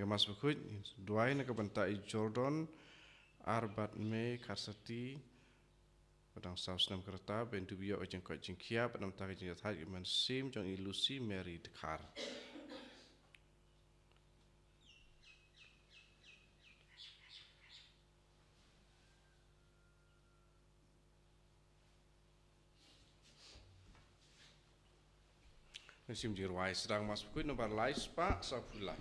mas bukut duai na kabantai Jordan arbat me karsati padang saus nam kereta bentu biyo ojeng koi jengkia padam tak jeng jatai iman sim jong ilusi Mary Dekar. Sim jirwai sedang mas bukut nomor lais pak sapulai.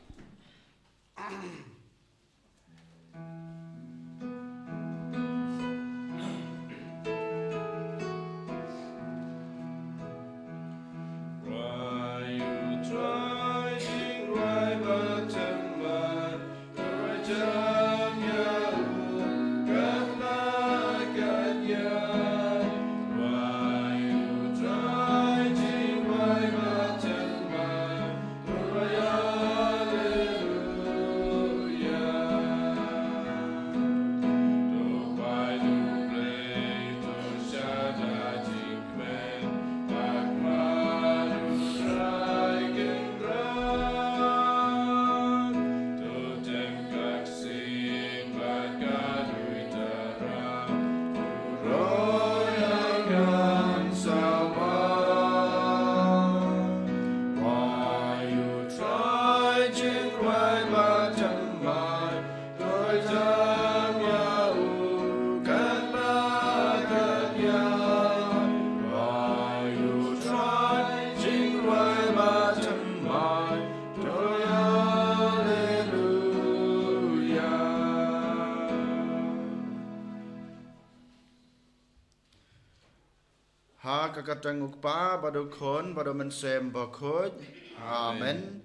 Kakatang ukpa bado kon bado mensem bakod amen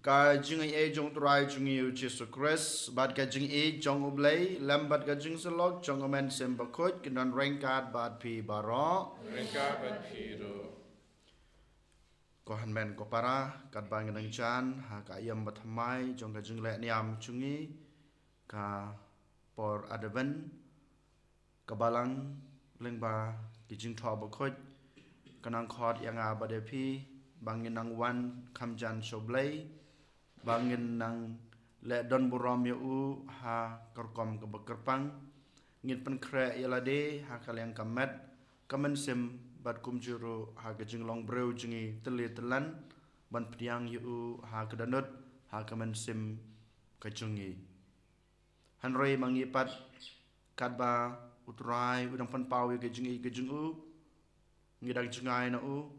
ka jing e jong trai jing yu Jesus Christ bad ka jing e jong ublay lambat ka jing selok jong amen sem bakod kinan rengkat bad pi baro rengkat bad pi ro ko han men ko para kat bang nang chan ha ka yam bathamai jong ka jing le niam chungi ka por adaban kabalang lengba kijing tho bakod kanang khot yang abadepi bangin nang wan kamjan soblay bangin nang le don buram yu ha kerkom ke bekerpang ngit pen kre yalade ha kalyang kamet kamen sim bad kum juru ha kijing long breu jingi teli telan ban pdiang yu ha kedanut ha kamen sim kajungi hanroi mangipat kadba utrai udang pan pau ke jingi ke jungu ngidang jungai na u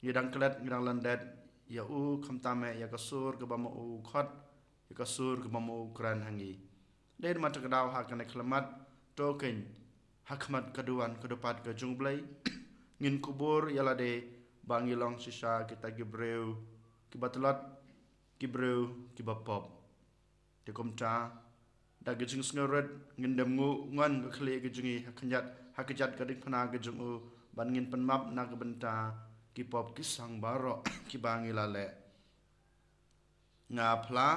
ngidang klet ngidang landet ya u khamtame ya kasur ke bama u khot ya kasur ke bama u kran hangi den mat kedau hak ne klemat token hakmat keduan kedepat ke jungblai ngin kubur yala de bangilong sisa kita gibreu kibatlat gibreu kibapop de komta da gijing sngoret ngendam ngu ngan ke khli gijingi haknyat hakjat kadik phana gijungu ban ngin penmap na kebenta kipop kisang baro kibangi lale ngapla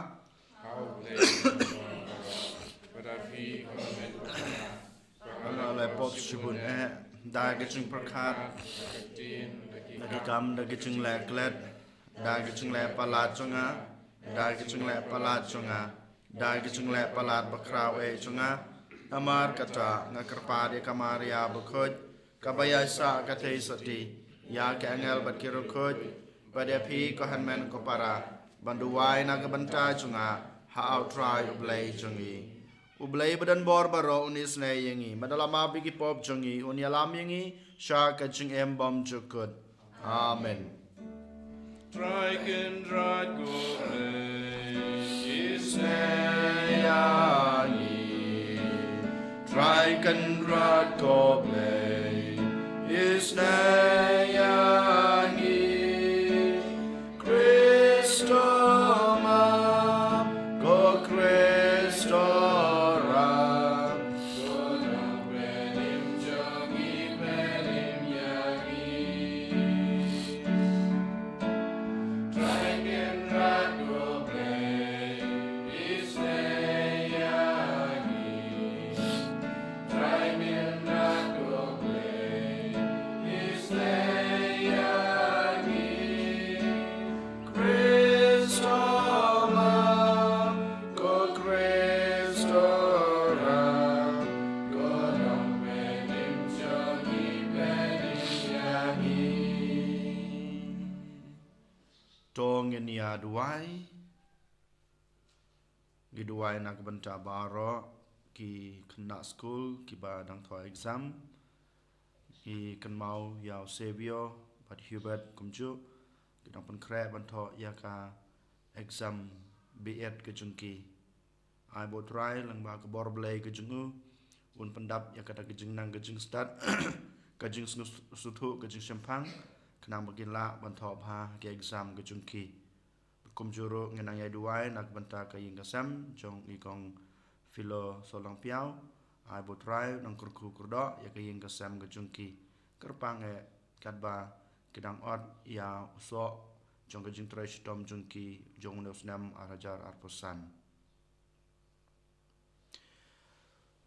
how play berapi ala pop shibun da gijing prakhat da kam da gijing le klet da gijing le palat chunga da gijing le palat chunga da gijing le palat bakraw e chunga amar kata ngakarpa de kamaria bukhoj kabaya sa kathe sati ya ke angel bat kiro khoj bade phi ko hanmen ko para banduwai na ke banta chunga ha out try ublay chungi ublay badan bor baro unis ne yengi madalama bigi pop chungi unyalam yengi sha ka ching em bom chukut amen try can right go is try can rot goblay is Christo ma go Christo ra go na benim jogi benim yagi try can rot goblay is try me not go play is ngenia duai giduai nak benta baro ki kena school ki ba dang tho exam ki kan mau yau Savio bat Hubert kumju ki dang pen kre ban tho ya ka exam B.Ed ke jungki ai bo try lang ba ke bor blai ke jungu un pendap ya kata ke jung nang ke jung start ke jung suthu ke jung sempang kenang bagin la ban tho ha ke exam ke jungki kum juro ngenang ya duai nak benta ka ying kasam jong i kong filo solang piao ai bo try nang kurku kurdo ya ka ying kasam ka jungki kerpang e kadba kedang ot ya uso jong ka jing try shitom jungki jong neusnam arajar arposan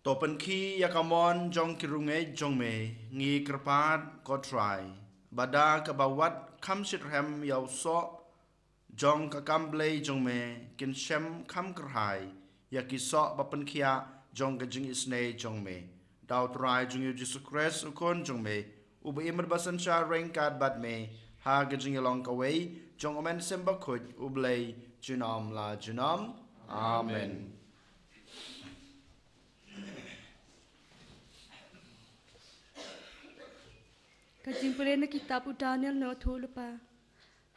topen ki ya kamon jong kirunge jong me ngi kerpat ko try bada ka bawat kam sitrem ya uso jong ka kamblei jong me kin shem kam kerhai ya kiso bapen kia jong ka jing isne jong me daw try jong yu Jesus Christ ukon jong me uba imar basan sha rengkat bat me ha ka jing yalong ka wei jong omen semba khut ublei junam la junam amen Kajing pulih na kitab Daniel no thulupa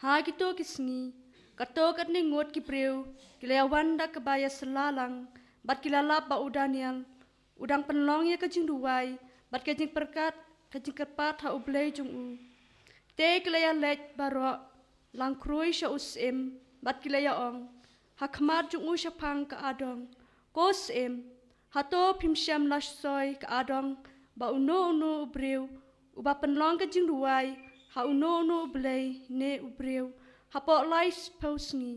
ha kito kisngi kato kat ni ngot ki preu kilawan da kebaya selalang bat kilalap ba Daniel udang penlong ya kajing duai bat kajing perkat kajing kerpat ha ublei jung u te kilaya lej baro lang krui sha usim bat kilaya ong ha khmat jung u sha phang ka adong kos em ha to phim sham lash soi ka adong ba uno breu uba penlong kajing duai ha uno ublei ne ubreu hapo lais pausngi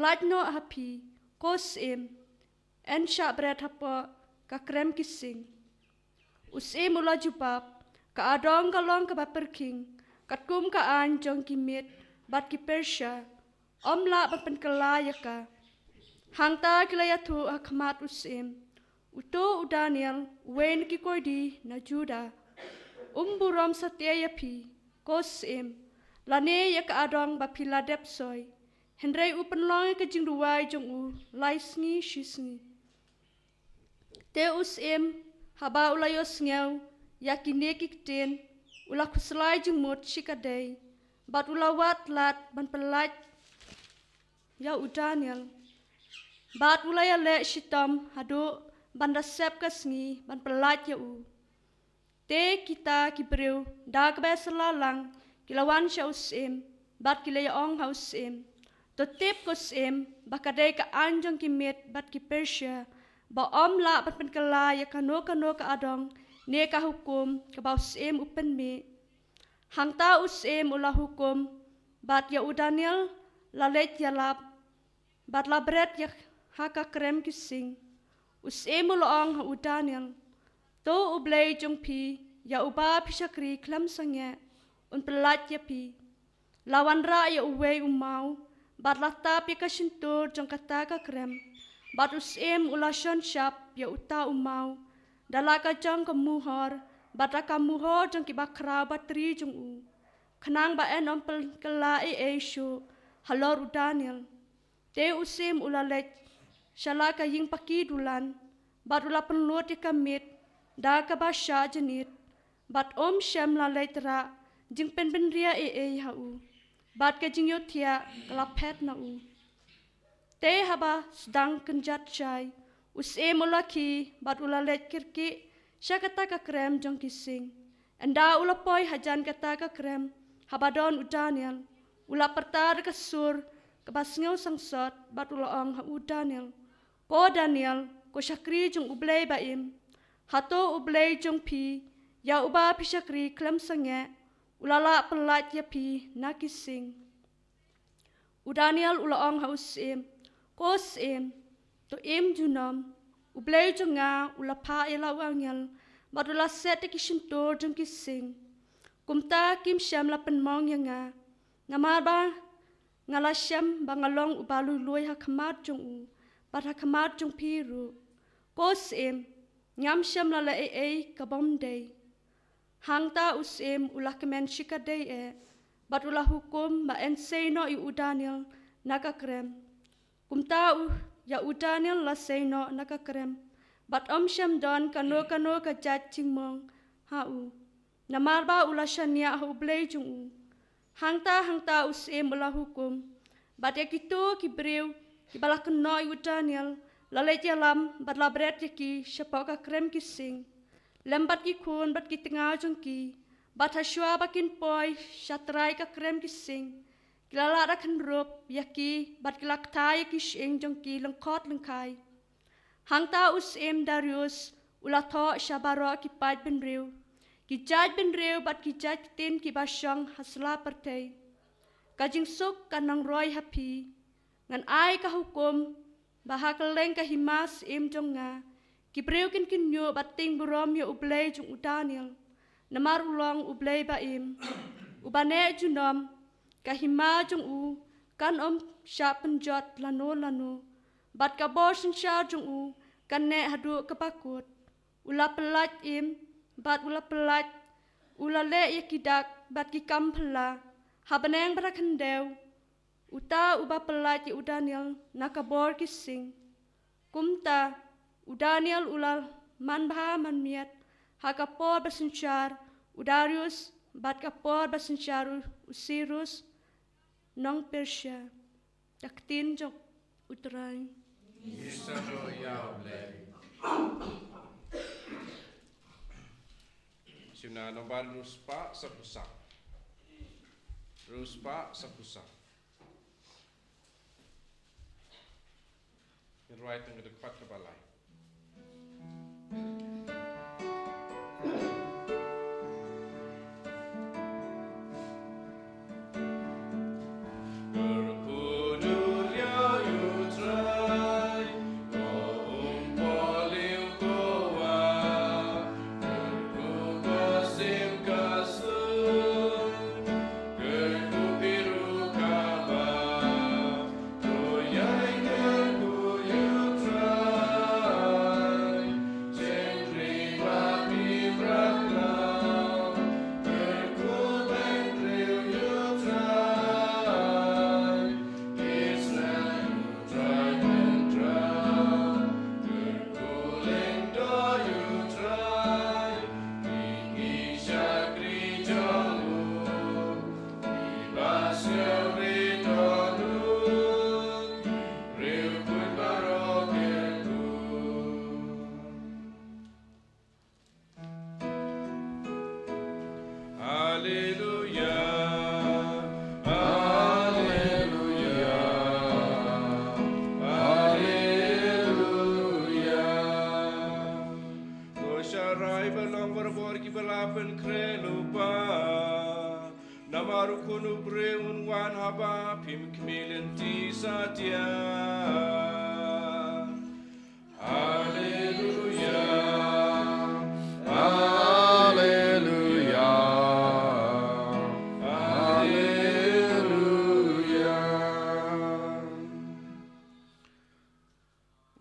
laj no happy kos em en sha bret hapo ka krem kising usim ula jubab ka adong ka long ka baperking kat kum ka an jong ki mit bat ki persha omla ba pen kelaya ka hangta kilaya thu akmat usim uto Daniel wen ki koidi na juda umburom satya yapi kos em lane ya ka adong ba piladep soy henrei upen long ka jing duai jong u laisngi shisngi te us em haba ulayos ngeu ya kine kikten ula kuslai jing mot shikadei bat ulawat lat ban pelat ya u Daniel bat ulaya le shitam hado banda sep kasngi ban pelat ya u te kita kibreu da ka selalang kilawan sya usim bat kilaya ong hausim to tip kusim bakadai ka anjong kimit bat ki Persia ba omla bat pen kala ya kano ka adong ne ka hukum ka ba usim upen me hangta usim ula hukum bat ya u Daniel lalet ya lap bat labret ya haka krem kising usim ula ong ha u Daniel to ublei jong pi ya uba pisakri klam sangya un pelat ya pi lawan ra ya uwe umau bat lata pi ka sintur jong kata ka krem bat usim ulason shap ya uta umau dalaka jong ka muhor bat ka muhor jong ki bakra batri jong u khnang ba en ompel kala e shu halor u Daniel te usim ulalet shalaka ying paki dulan bat ula penlut ka mit da ka ba sha jenit bat om shem la letra jing pen ria e ha u bat ka jing yothia kala phet na u te haba sedang kenjat chai us e mulaki bat ula let kirki syakata ka krem jong kising enda ula poi hajan kata ka krem habadon u Daniel ula pertar ka sur ka basngeu sangsot bat ula ong ha u Daniel ko Daniel ko syakri jong ublei baim hato ublei jong pi ya uba pisakri klam sange ulala pelat ya pi nakising u Daniel ula ong hausim kosim to im junam ublei jonga ula pa ela wangel badula set kishin to jong kising kumta kim syam la penmong yanga ngamaba ngala syam bangalong ubalu loy hakmat jong u pat hakmat jong piru kosim nyam syam la e kabom day hangta usim ulah kemen shikadei bat ulah hukum ba enseno i Daniel nakakrem. Kum tau ya Daniel la seno nakakrem. Bat Sham don kano ka judging mong hau. Namarba ulah shania hu blei jung. Hangta usim ulah hukum. Bat ya kitu ki breu ki bala keno i Daniel lalai jalam bat labret ya ki syapa ka krem ki sing. Lembat ki kun bat ki tengah jung ki. Bat haswa bakin poi syatrai ka krem ki sing. Kilala rakan rup ya ki bat kilak tai ki sing jung ki lengkot lengkai. Hangta usim Darius ulah tho syabara ki pait ben riu. Ki jaj ben riu bat ki jaj tin ki basyang hasla partai. Kajing suk kanang roy happy. Ngan ai ka hukum bahakaleng ka himas im jonga. Ki priu kin nyo bating burom yo ublay jung Daniel. Namar ulong ublay ba im. Ubane junom ka hima jung kan syap penjot lano. Bat ka bosin sya jung kan ne hadu kepakut. Ula pelat im bat ula pelat. Ula le yakidak bat ki kampela. Habaneng barakandew. Uta uba pelat ya Daniel nakabor kising. Kumta Daniel ulal manbha manmiat hakapor basensyar Darius bat kapor basensyar Usirus nong Persia. Taktin jok utrai. Isado yao le. Sina nombar ruspa sapusak. Ruspa sapusak. Right into the kwat kabalai.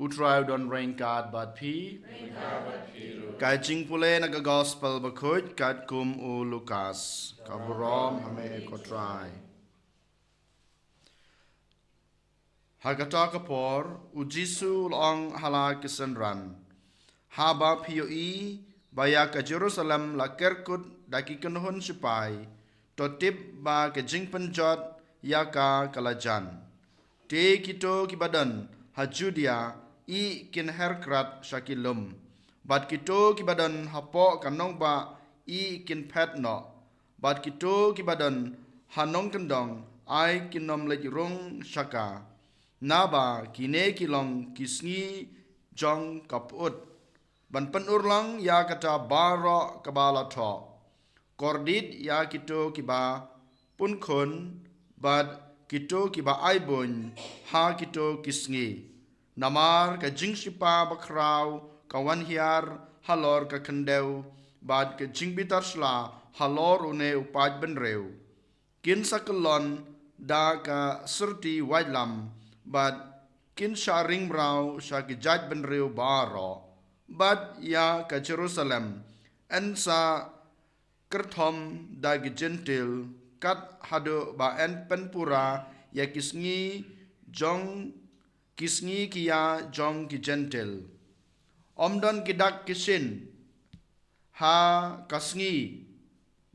Utrai don rain card bat pi. Kai jing pule na gospel bakut kat kum u Lukas. Kaburom hame kotrai. Hagata kapor u Jisu long hala kisenran. Haba POE baya ke Jerusalem la kerkut daki kenuhun sipai. Totip ba ke jing penjot yaka kalajan. Te kito kibadan ha Judea I kin herkrat shakilum. Bat kito kibadan hapo kanong ba I kin pet no. Bat kito kibadan hanong kendong ai kinom lejurung shaka. Naba kine kilong kisngi jong kaput. Ban penurlang ya kata baro kabala to. Kordit ya kito kiba pun kun. Bat kito kiba aibun ha kito kisngi. Namar ka jingsipa bakraw kawan hiar halor ka kendew bad ka jingbitar sla halor une upaj benrew kin sakelon da ka serti waidlam bad kin sharing braw sha ki jaj benrew baro bad ya ka Jerusalem ensa kerthom da ki gentil kat hado ba en penpura ya kisngi kia jong ki gentle omdon kidak kisin ha kasngi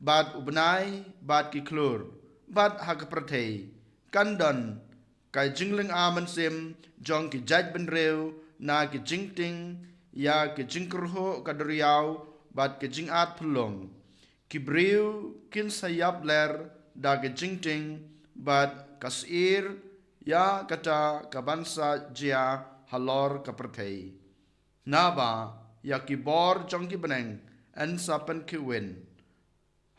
bad ubnai bad ki klur bad ha kapratei kandon kai jingling aman sim jong ki jaj ben reu na ki jingting ya ki jingkurho kadriau bad ki jingat pulong ki breu kin sayap ler da ki jingting bad kasir ya kata kabansa jia halor kapratei naba ya ki bor jong ki beneng en sapen ki win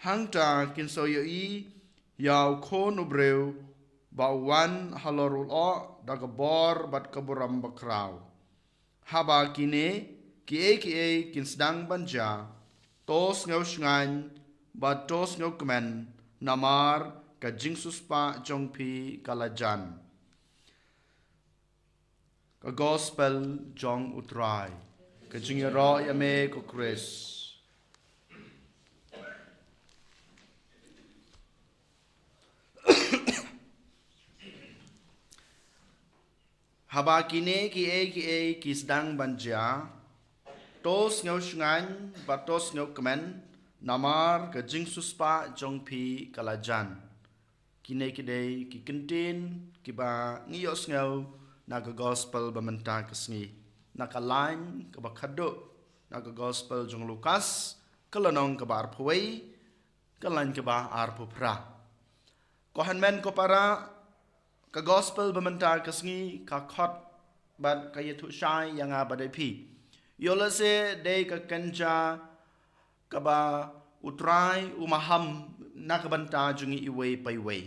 hangta kin soyoi yau kon ubreu bawan halorul o daga bor bat kaburam bakraw haba kine ki kin sedang banja tos ngau shngan bat tos ngau kemen namar ka jingsuspa jongpi kalajan ka gospel jong utrai ka jingero yame ko Chris haba kine ki sedang banja tos ngau shngan batos ngau kemen namar ke jingsuspa jongpi kalajan kine kidei ki kentin ki ba ngiyos ngau naga gospel bamenta kesngi naka line ke ba khado naga gospel jong Lukas kelanong ke ba arpoi kelan ke ba arpupra kohan men ko para ka gospel bamenta kasngi ka khot bat ka yetu shai yang abadai pi yola se de ka kanja ka ba utrai umaham nakabanta jungi iwe paiwe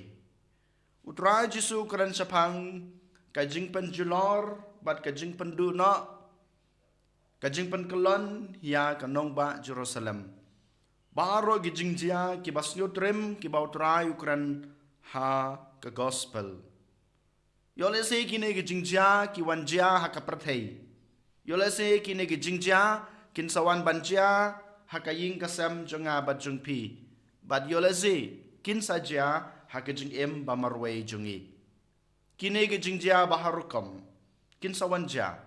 utrai jisu kran sapang ka jingpan julor bat ka jingpan duna ka jingpan kelon ya ka nongba Jerusalem baro gi jingjia ki basnyutrem ki ba utrai ukran ha ka gospel Yole se kine ki jingjia ki wanjia hakaprathei. Yole se kine ki jingjia kin sawan banjia hakaying kasam jonga bajungpi. Bad yole se kin saja hakajing em bamarway jungi. Kine ki jingjia baharukom kin sawanja.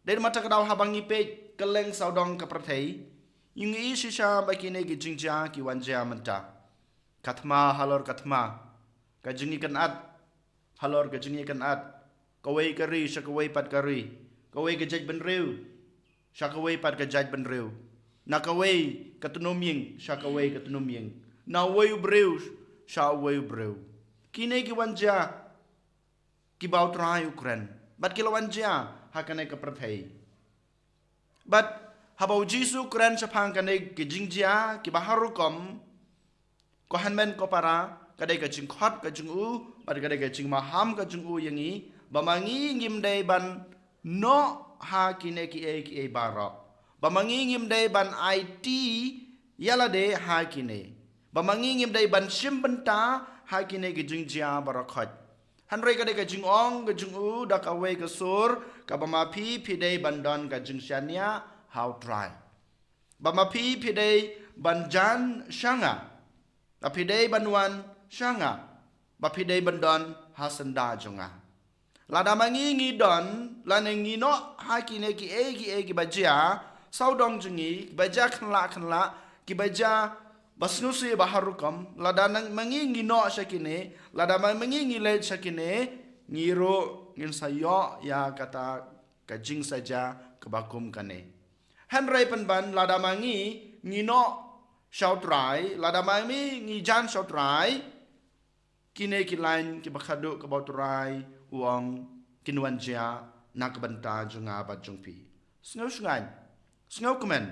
Den mata kadaw habang ipet keleng saudong kaprathei. Yung isisha ba kine ki jingjia ki wanjia menta. Katma halor katma. Kajingi kan at halor ka jingi kan at kawai kari sa kawai pat kari kawai ka jaj ben reu sa kawai pat ka jaj ben reu na kawai ka tunumyeng sa kawai ka tunumyeng na wai breu sa wai breu kine ki wanja ki baut rai ukran bat ki wanja hakane ka prathai bat habau jisu ukran sa phangkane ki jingjia ki baharukom ko hanmen ko para kadai ka jing khot ka jing u bat kadai ka jing maham ka jing u yangi bamangi ngim dai ban no ha kine ki bara bamangi ngim dai ban IT yala de ha kine bamangi ngim dai ban shimbenta ha kine ki jing jia bara khot hanrei kadai ka jing ong ka jing u da ka wei ka sur ka bama phi dai ban don ka jing shania how try bama phi dai ban jan shanga tapi dai banwan shanga bapidai bandon hasanda jonga lada mangi ngi don lane ngi no hakine ki bajia saudong jungi baja khanla ki baja basnusi baharukam lada nang mangi ngi no shakine lada mangi ngi le shakine ngiro ngin sayo ya kata kajing saja kebakum kane hanrai penban lada mangi ngi no shautrai lada mangi ngi jan shautrai kine ki lain ki bakhado ka bauturai uang kinwanjia nak banta junga bat jungpi snau sungai snau kemen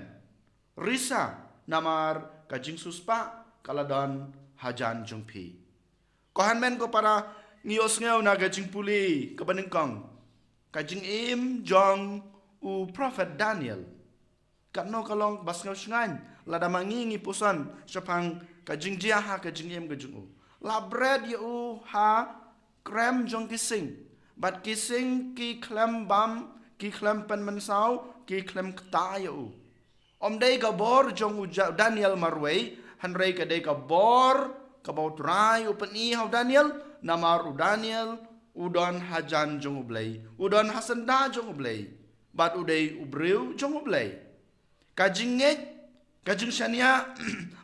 risa namar ka jing suspa kaladon hajan jungpi kohan men ko para ngios ngau na ka jing puli ka banengkong ka jing im jong u prophet Daniel katno kalong bas ngau sungai lada mangi ngi pusan sapang ka jing jia ha ka jing im ka jung u la bread yu ha krem jong kising bat kising ki klem bam ki klem pen mensau ki klem kta yu om dei ka bor jong u Daniel marwei hanrei ka dei ka bor kabau trai upeni hau Daniel namar u Daniel udon hajan jong ublay udon hasanda jong ublay bat uday ubreu jong ublay kajing ngej kajing shania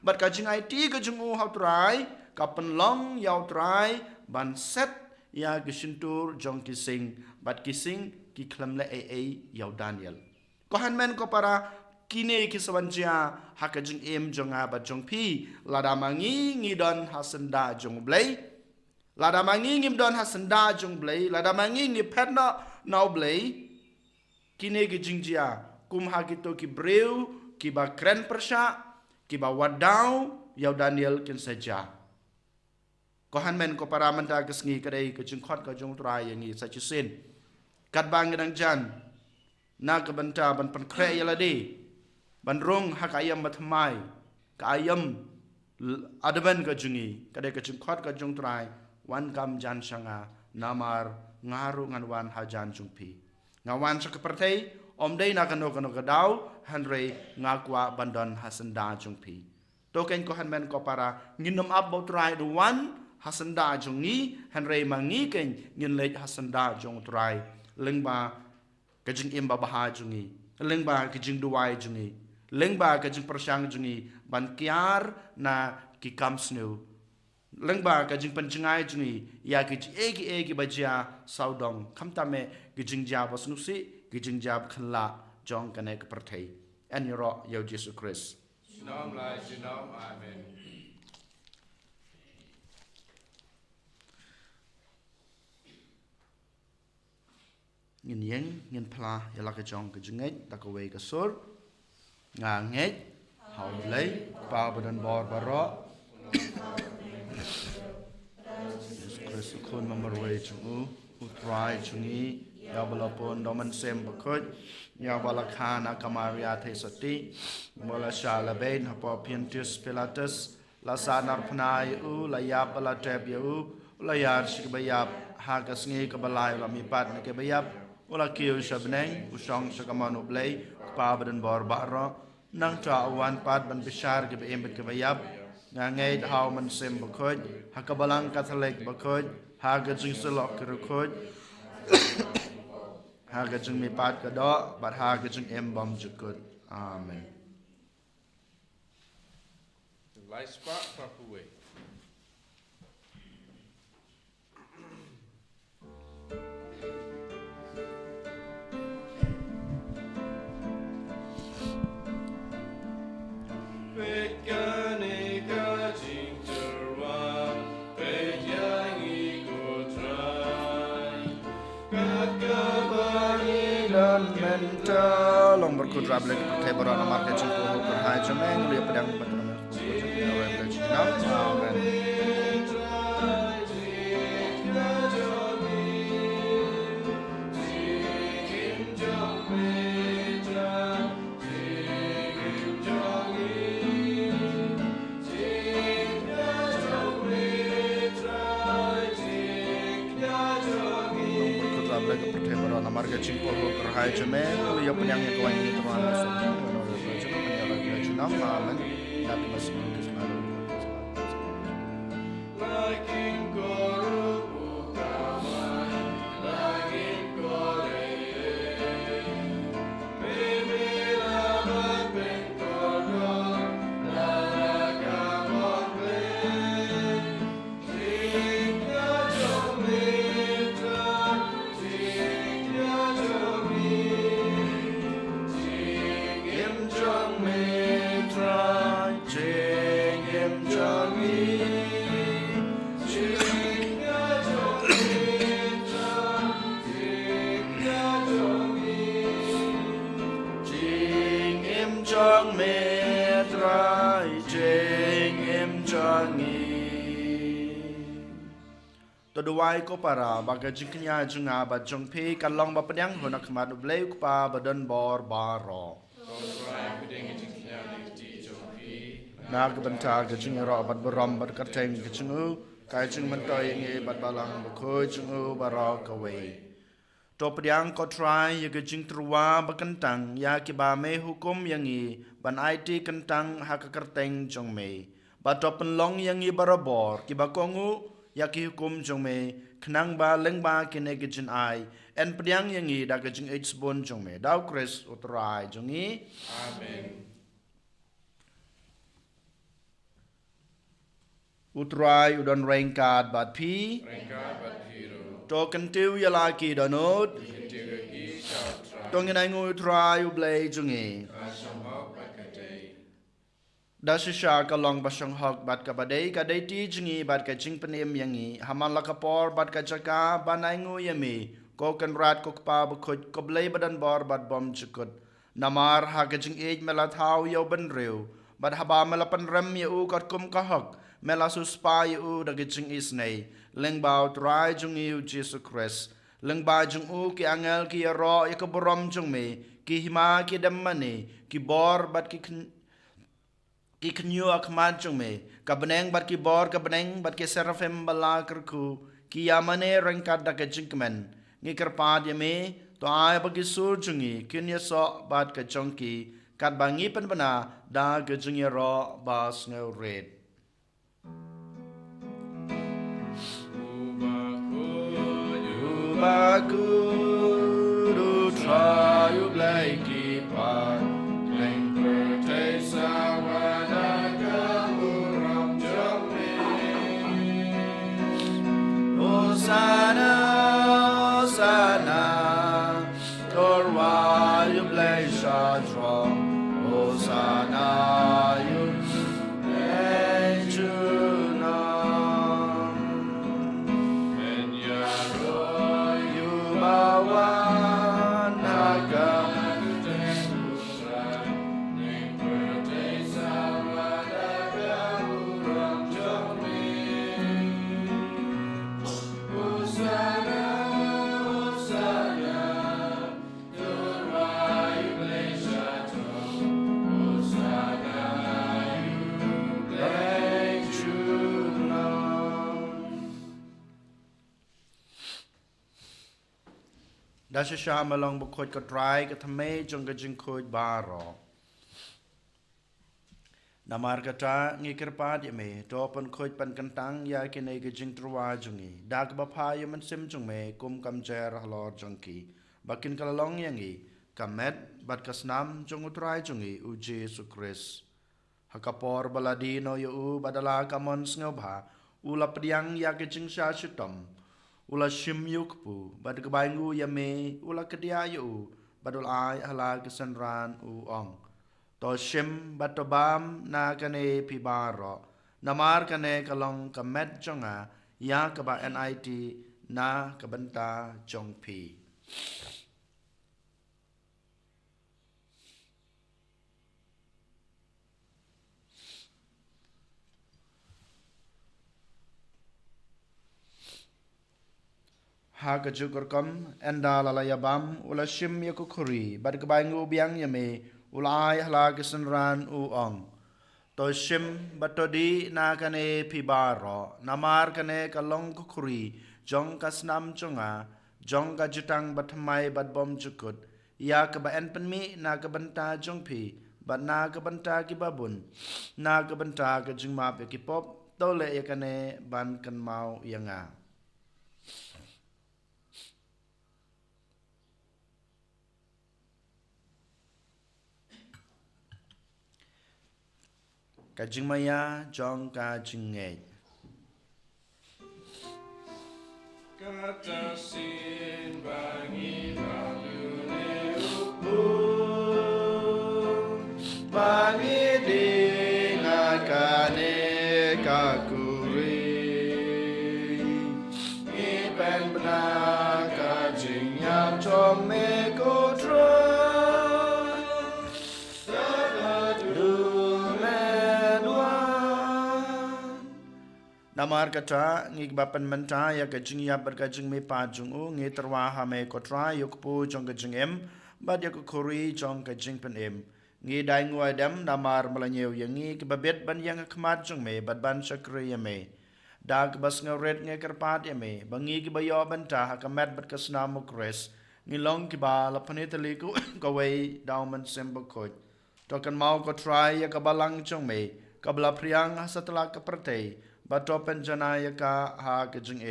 bat kajing IT kajing u hau trai kapen long yau trai ban set ya gisintur jong kising bat kising ki klamle yau Daniel kohan men ko para kini kisawanjia hakajing jong bat jong pi ladamangi ngidon hasanda jong blay ladamangi ngidon hasanda jong blay ladamangi ngi petna now blay kini gijingjia kum hagito ki breu ki ba kren persya ki ba wadau yau Daniel kin saja kohan men ko para manda kesngi kadai kajing khot ka jong trai yangi sachusin kat bang gedang jan na ka banta ban pan kre yaladi ban rong hak ayam batmai ka ayam adban ka jungi kadai ka jing khot ka jong trai wan kam jan shanga namar ngaru ngan wan hajan jungpi ngawan sa kapertay omday na kano kadaw hanre ngakwa bandon hasanda jungpi token ko hanmen ko para nginom abot trai do wan hasanda jungi hanre mangi ken ngin lej hasanda jong trai lengba kajing imba baha jungi lengba kajing duwai jungi lengba kajing persyang jungi ban kiar na ki kamsnu lengba kajing penjengai jungi ya ki egi bajia saudong kamtame kajing jab wasnusi kajing jab khala jong kane ke perthai en yoro yo Jesus Christ Shalom lai shalom amen. ngin yeng ngin pla yala ka jong ka jingej ta ka we ka sur nga ngej hau lei pa badan bor baro Jesus Christ kun mamar we chung u try chungi ya bala pon doman sem bakut ya bala khana kamaria the sati bala shala ben hapo piantus pilatus la sanar pnai u la ya bala teb u la yar shikbayap hagas ngi ka balai la mi pat ne ke bayap Ola kiu shabneng usong sakamanu blay pa badan bor baro nang cha awan pat ban bishar ke em ke bayab ngai how man sem bakoj hakabalang kathalek bakoj haga jing selok ke rukoj haga jing mi pat ka do bat haga jing em bom jukut amen Lai spa papuwe. Long berkudrat lagi pertai berana marga cempuh kerhai cemeng lihat pedang betul amen. Marga cimpo kerhai cemeng lihat pedang yang kawan ini tuan amen. Nabi masih selalu Toduai ko para baga jingknya junga ba jongpi kalong ba pedang hona kemadu bleu pa badan bor baro. Na gebenta gejing ro bat berom bat kateng gejingu kai jing mentoi ngi bat balang ba ko jingu baro kawe. To pedang ko try ya gejing truwa ba kentang ya ki ba me hukum yangi ban IT kentang hak kerteng jong me. Bato penlong yang i barabor ki bakongu ya ki hukum jong me kenang ba leng ba ki ne gijin ai en pediang yang i da gijing h bon jong me dau Chris utrai jong i Amen. utrai udon rengkat bat pi Rengka bat hero. to kentiu ya laki donut Ketiga ki chao tra. tong ngai ngu utrai u blai jong i Asam hok bat kadai. da shisha ka long basang hok bat ka badai ka dai ti jingi bat ka jing penem yangi haman la ka por bat ka jaka banai ngu yami ko kan rat ko pa bu khut ko blai badan bor bat bom chukut namar ha ka jing ej mela thau yo ban reu bat haba mela pan ram ye u kot kum ka hok mela su spa ye u da ka jing is nei leng bau trai jung yu Jesus Christ leng ba jung u ki angel ki ro ye ko borom jung me ki hima ki dam mani ki bor bat ki ki kenyu akmat jung me ka beneng bat ki bor ka beneng bat ki serafim bala kerku ki yamane rengkat da ka jingmen ngi kerpad ye me to ai bagi sur jungi kin ye so bat ka jongki kat bangi pen bana da ka jung ye ro bas ngeu red baku du try you blai ki pa leng per te sawada ka uram jome Hosanna Hosanna torwa you blai sha drum Hosanna you blai juna and you bawa naga Da sha malong bu khoj ka try ka thame jong ka jing khoj baro namar ka ta ngi kerpa di me to pan khoj pan kantang ya ke nei ka jing trwa jungi da ka ba pha ye man sim jong me kum kam jer halor jong ki bakin ka long yangi kamet bat ka snam jong utrai jungi u Jesus Christ hakapor baladino yo u badala kamon sngo bha ula priang ya ke jing sha shitom ula shim yukpu bad kebaingu yame ula kedia yu badul ai hala kesanran u ong to shim batobam na kane pibaro namar kane kalong kamet jonga ya kaba NIT na kabanta jong pi ha ka jukur kam enda lalaya bam ula shim ya kukuri bad kebaingu biang yame ula ai hala kesanran u ong to shim batodi na kane pibaro namar kane kalong kukuri jong kasnam chunga jong ka jutang batmai bad bom jukut ya ka ba en penmi na ka banta jong pi bad na ka banta ki babun na ka banta ka jingma pe ki pop tole ya kane ban kan mau yanga Kajing maya jong kajing ngej Kata sin bangi balune upu bangi di nakane kakuri ipen benar kajing yang chom me kutro namar kata ngi bapan menta ya kajing ya berkajing me pajung u ngi terwa ha me kotra yukpu jong kajing em bad ya kuri jong kajing pen em ngi dai ngoi dam namar melanyeu yang ngi kebabet ban yang khmat jong me bad ban sakri ya me dag bas ngret ngi kerpat ya me bangi ki bayo banta ha kamat bat kasna mukres ngi long ki ba la panetali ku ko wei dauman sembo ko to kan mau ko try ya kabalang jong me kabla priang setelah kepertai bato penjana yaka ha kejeng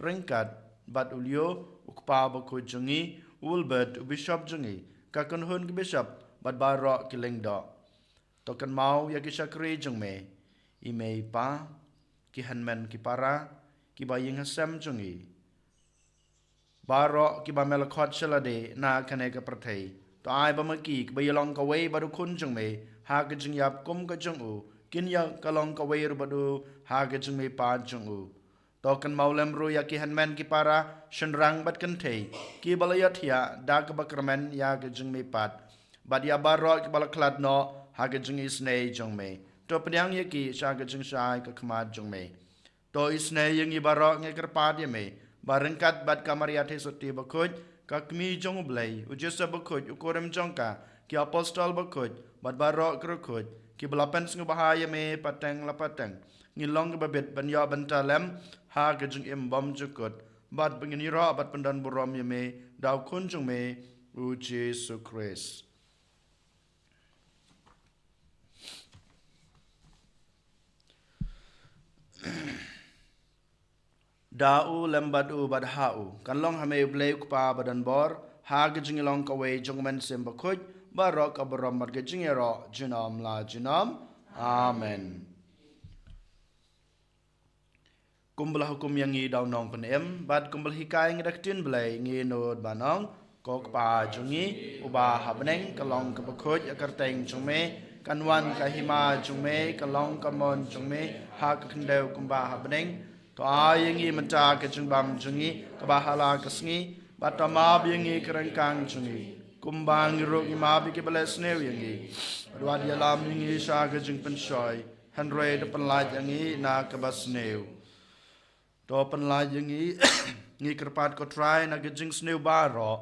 ringkat bat ulio ukpa bako jengi ulbert bishop jengi kakon hun ke bishop bat barok kileng do token mau yaki syakri jeng me ime pa ki hanmen ki para ki baying hasem jengi barok ki ba melakot shalade na kane ke pertai to ai ba maki ki bayalong ka wei baru kun jeng me ha ke jeng yap kum ka jeng u kin ya kalong ka wei badu ha ke jeng me pa jeng u token maulem ru ya ki hanmen ki para shenrang bat kan thei ki balayat ya da ka bakramen ya ke jeng me pat bad ya barok ki balaklat no ha ke jeng isnei jeng me to pnyang ya ki sha ke jeng shai ka khmat jeng me to isnei yang i barok nge kerpat ya me barengkat bat kamar ya the soti bakoj ka kmi jong blai ujesa bakoj ukorem jongka ki apostol bakoj bat barok krokoj ki belapen sng bahaya me pateng lapateng ngilong ke babet ban ya bantalem ha ke jeng im bom jukut bat bengini ro bat pendan burom ya me daw kun jong me u Jesu Christ. Dau lembat u bad hau kan long hame blei kupa badan bor ha ke jeng long ka wei jong men sem bakoj barok ka borom bat ke jeng ro jinom la jinom amen. Kumbal hukum yang ngi daw nong penem bat kumbal hikai ngedaktin blei ngi nod banong kok pa jungi uba habneng kalong ka bakoj akarteng jume kanwan ka hima jume kalong kamon jume ha ka kendeu kumba habneng to ayengi menta ke jungbam jungi ka bahala kasngi batama bingi kerengkang jungi kumbang ro ima bi ke beles new yangi adwa dia lam ngi sha ke jung pensoi hanre de penlaj yangi na ka basneu to penlaj yangi ngi kerpat ko try na ke jing sneu baro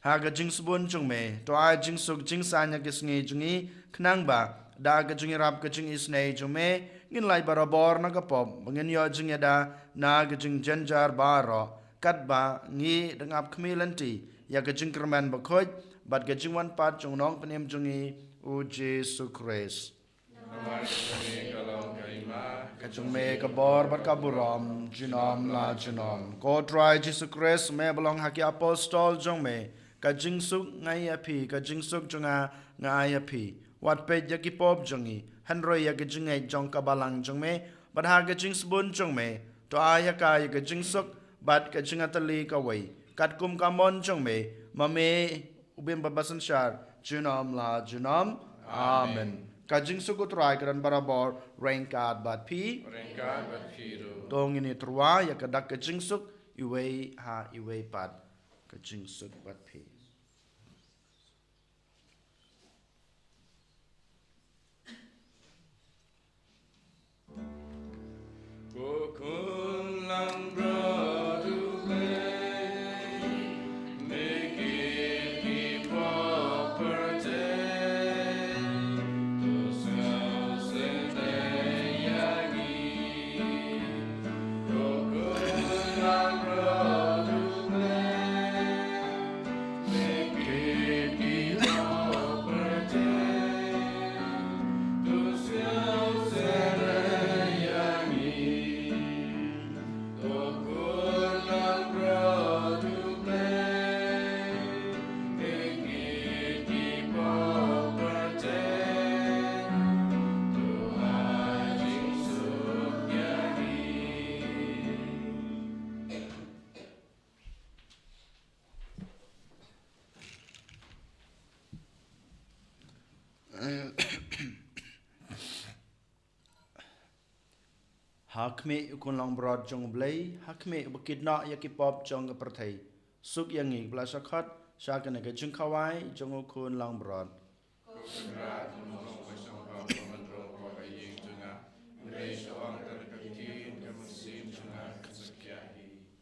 ha ke jing subun jung me to a jing suk jing sanya ke sngi jungi knang ba da ke jing rap ke jing isnei jume ngin lai barabor na ka pop ngin yo jing da na ke jing janjar baro kat ba ngi dengap kmilanti ya ke jing kerman bakoj bat ke jing wan pat jung nong penem jungi u Jesu Christ. Kajung me kabor bat kaburam jinom la jinom ko try Jesus Christ me belong haki apostol jong me kajing suk ngai api kajing suk jonga ngai api wat pe yaki pop jongi hanroi ya kajing ai jong kabalang jong me bat ha kajing sbun jong me to aya ka ya kajing suk bat kajing atali ka wei kat kum kamon jong me mame ubim babasan shar jinom la jinom amen. Kajing suku try keran barabor rengkat bat pi ru tong ini trua ya kedak kajing suk iwei ha iwei pat kajing suk bat pi Kukun lang hakme ukun long brod jong blai hakme bukit na yaki pop jong perthai suk yangi blasakhat shakane ke jing khawai jong ukun long brod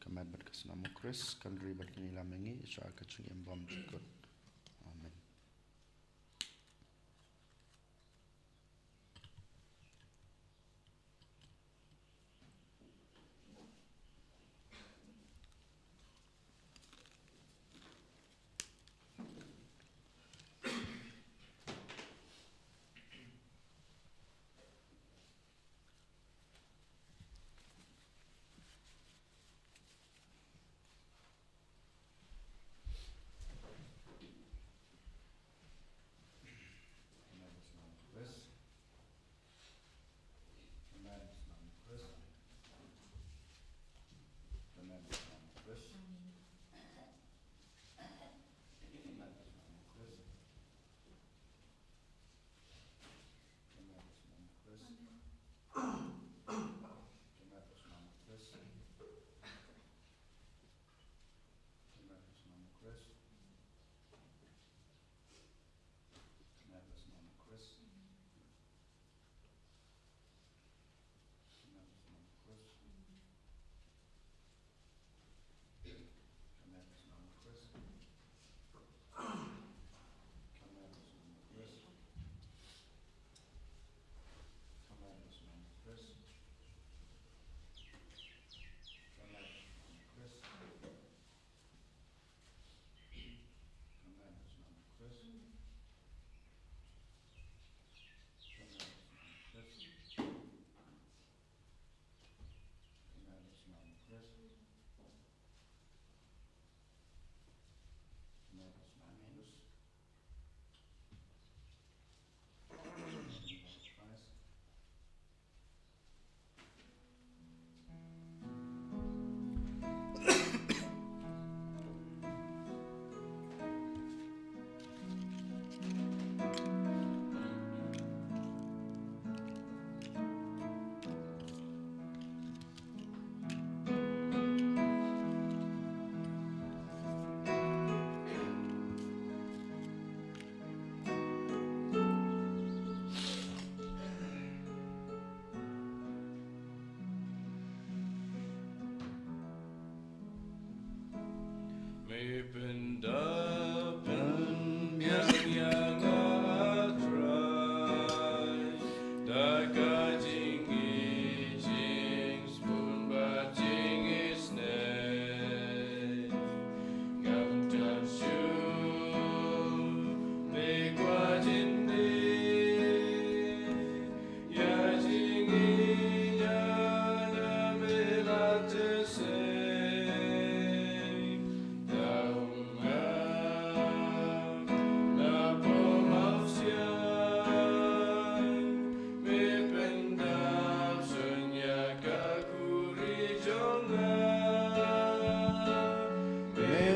kamat bat kasnamu Chris kandri bat kini lamengi sha ka chung embom jikut amen.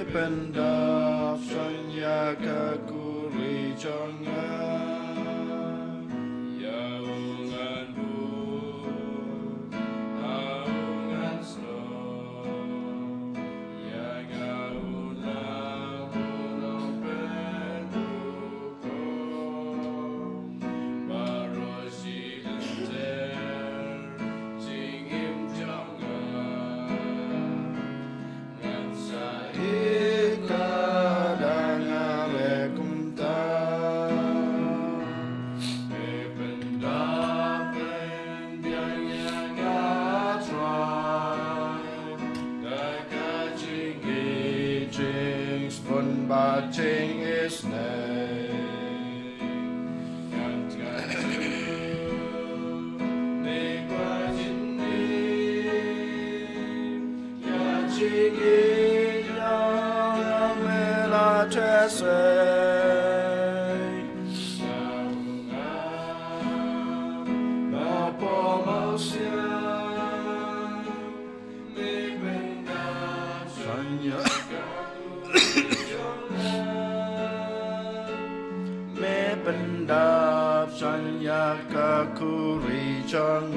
Pendap sanya kekuri jangan Yaungan bu, aungan snow, ya gaunang punong penduko, barosi lenter, jingim jangan, ngan saya. Batching is name. Pendap sanya kakuri jangan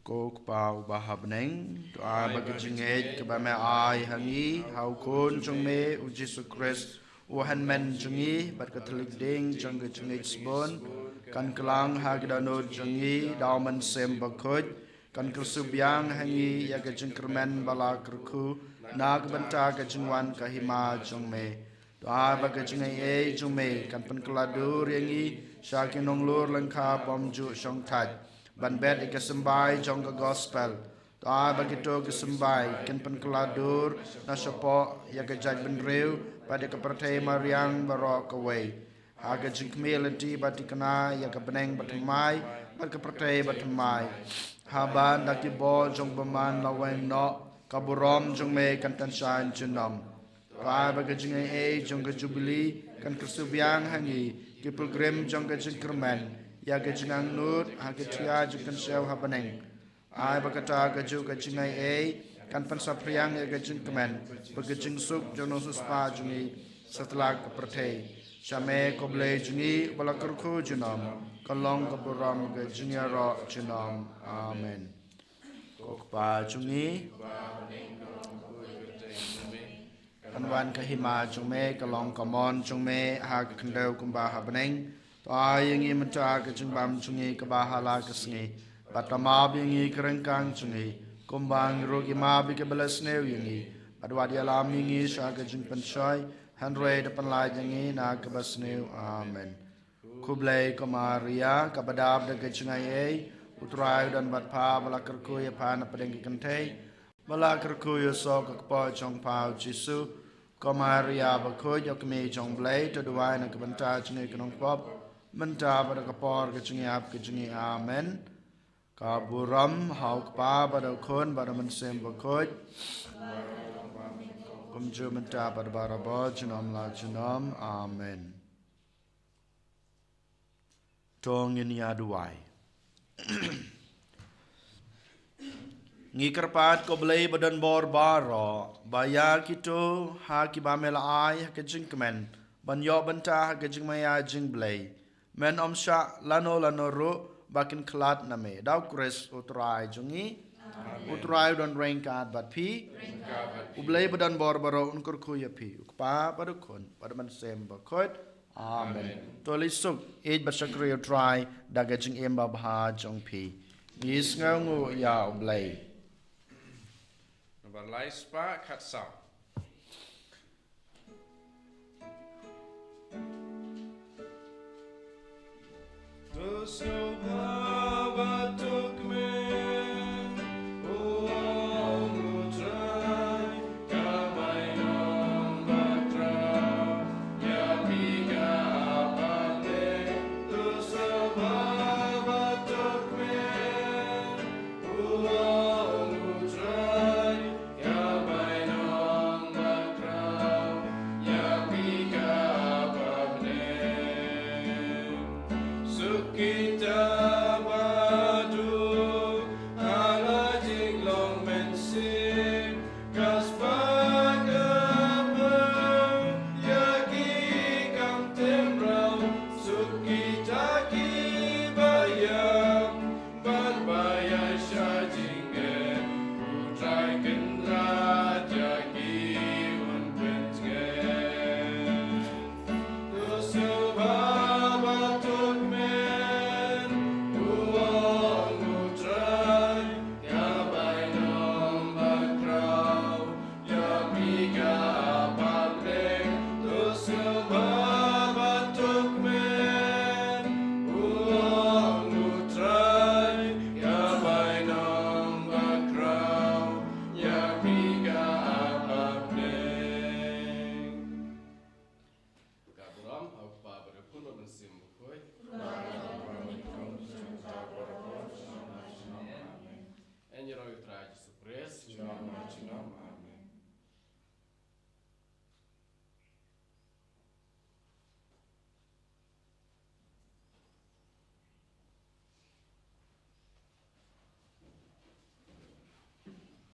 Kok pau bahab neng doa bagi jengit kebame ai hangi hau kun jong me u Jesu Christ uhan men jengi bat katolik ding jong ke jengit sebon kan kelang hagdanod jengi dauman sem bakut kan kersubyang hangi ya ke jengkermen bala kerku nag benta ke jengwan kahima jong me doa bagi jengai jong me kan penkeladur yangi syakin nonglur lengkap pomju syong taj ban bet ikasembai jong ke gospel doa bagi to kesembai kan penkeladur na syapo ya ke jaj benreu pada ke pertai mariang barok away haga jengkmelenti bati kena ya ke beneng batemai bat ke pertai batemai haban daki bo jong baman laweng no kaburom jong me kan tanshan junam pa baga jong jong ke jubilee kan kersubyang hangi ki pilgrim jong ke jengkermen ya ke jengang nur ha ke tria jong kan sew habaneng ai baga ta ke ju ke jong kan pansapriang ya ke jengkermen baga jeng suk jong no suspa jongi setelah ke pertai Shame koble jungi balakurku junam kalong kaburam ke junior junam amen kokpa jungi kanwan kahima jungme kalong kamon jungme ha kendau kumba habeneng to ayangi menta ke jungbam jungi kabahala kesngi batama bingi kerengkang jungi kumbang rogi mabi ke belasneu yangi adwadi alam yangi sha ke jungpan shoy Handre depan lajangi na kebasneu amen. Kublai Maria kabadab de kecungai utrai dan batpa balakerku ya pan pedeng kentai balakerku ya so kepo jong pau Jesu Maria bakoi yok me jong blai to duai na kebanta cungai kenong pop menta pada kepor kecungai ap kecungai amen. Kaburam hau kepa pada kon pada mensem bakoi Kumju menta pada baraba junam la junam amen. Tong ini aduai. Ngikerpat ko belai badan bor baro baya kito ha ki bamela ai ha kejingkemen banyo benta ha kejingmaya jing belai men omsha lano ro bakin klat name dau kres utrai jungi utrai don rengkat bat pi ublai badan bor baro unkur kuya pi ukpa padukun pada man sem bakot amen tolisuk ej basakri utrai daga jing emba bha jong pi Is ngu ya oblay. Number lai spa kat sao. En je roi traatjes te pres,